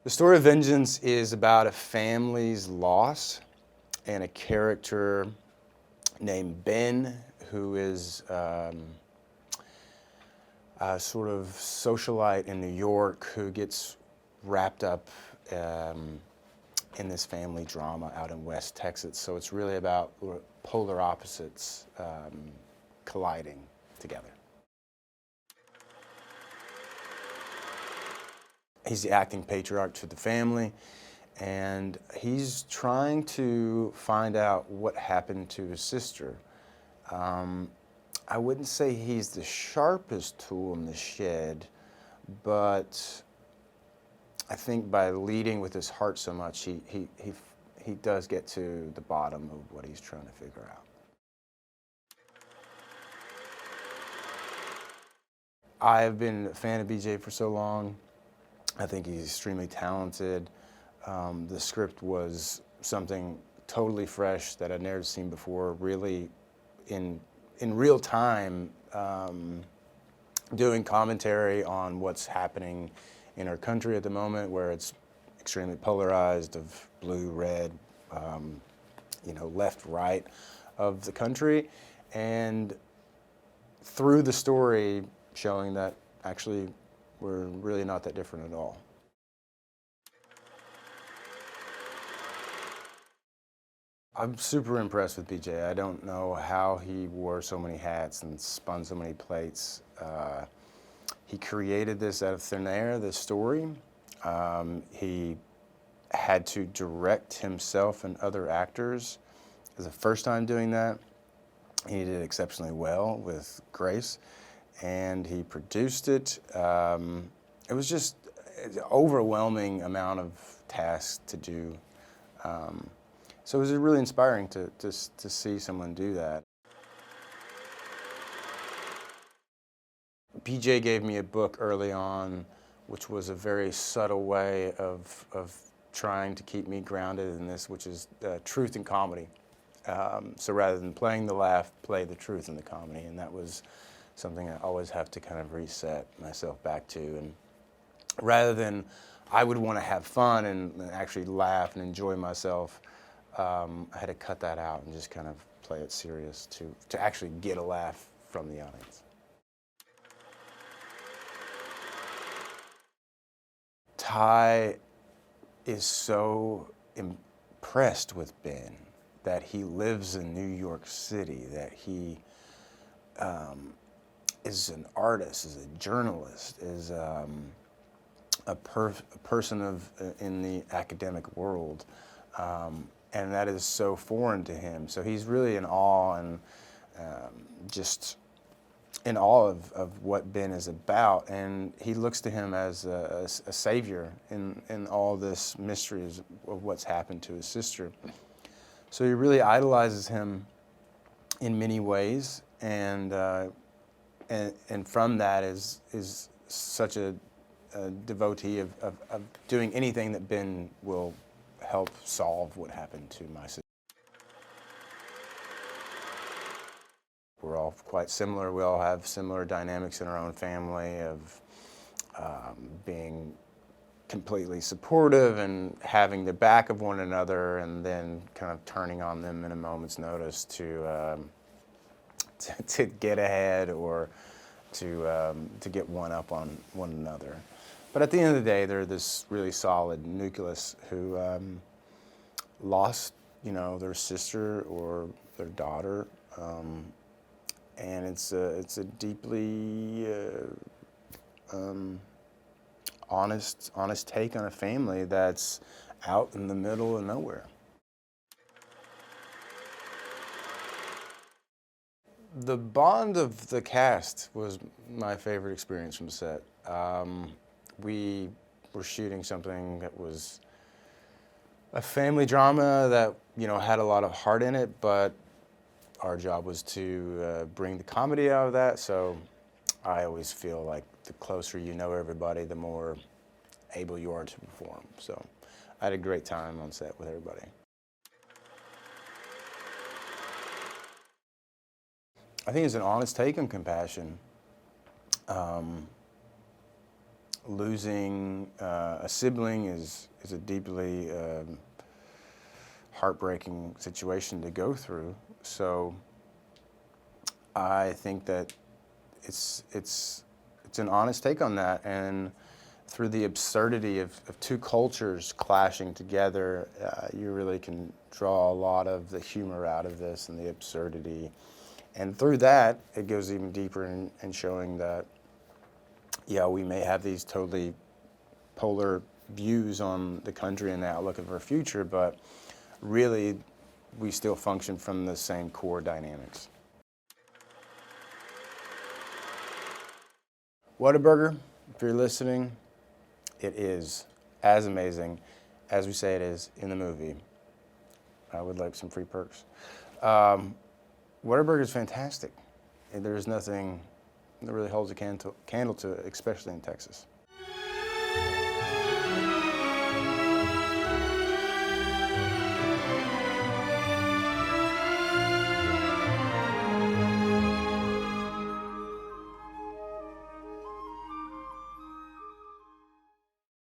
The story of Vengeance is about a family's loss and a character named Ben, who is a sort of socialite in New York who gets wrapped up in this family drama out in West Texas. So it's really about polar opposites colliding together. He's the acting patriarch to the family, and he's trying to find out what happened to his sister. I wouldn't say he's the sharpest tool in the shed, but I think by leading with his heart so much, he does get to the bottom of what he's trying to figure out. I've been a fan of BJ for so long. I think he's extremely talented. The script was something totally fresh that I'd never seen before, really in real time, doing commentary on what's happening in our country at the moment, where it's extremely polarized of blue, red, left, right of the country, and through the story showing that actually we're really not that different at all. I'm super impressed with BJ. I don't know how he wore so many hats and spun so many plates. He created this out of thin air, this story. He had to direct himself and other actors. It was the first time doing that. He did exceptionally well with grace, and he produced it. It was just an overwhelming amount of tasks to do. So it was really inspiring to see someone do that. BJ gave me a book early on, which was a very subtle way of trying to keep me grounded in this, which is truth and comedy. So rather than playing the laugh, play the truth in the comedy, and that was something I always have to kind of reset myself back to. And rather than I would want to have fun and actually laugh and enjoy myself, I had to cut that out and just kind of play it serious to actually get a laugh from the audience. Ty is so impressed with Ben that he lives in New York City, that he is an artist, is a journalist, is a person in the academic world, and that is so foreign to him. So he's really in awe and just in awe of what Ben is about, and he looks to him as a savior in all this mystery of what's happened to his sister. So he really idolizes him in many ways, and from that is such a devotee of doing anything that Ben will help solve what happened to my sister. We're all quite similar. We all have similar dynamics in our own family of being completely supportive and having the back of one another, and then kind of turning on them in a moment's notice to get ahead or to get one up on one another. But at the end of the day, they're this really solid nucleus who lost, their sister or their daughter, and it's a deeply honest take on a family that's out in the middle of nowhere. The bond of the cast was my favorite experience from set. We were shooting something that was a family drama that had a lot of heart in it, but our job was to bring the comedy out of that. So I always feel like the closer you know everybody, the more able you are to perform. So I had a great time on set with everybody. I think it's an honest take on compassion. losing a sibling is a deeply heartbreaking situation to go through. So I think that it's an honest take on that, and through the absurdity of two cultures clashing together, you really can draw a lot of the humor out of this and the absurdity. And through that, it goes even deeper in showing that, yeah, we may have these totally polar views on the country and the outlook of our future, but really, we still function from the same core dynamics. Whataburger, if you're listening, it is as amazing as we say it is in the movie. I would like some free perks. Whataburger is fantastic. There's nothing that really holds a candle to it, especially in Texas.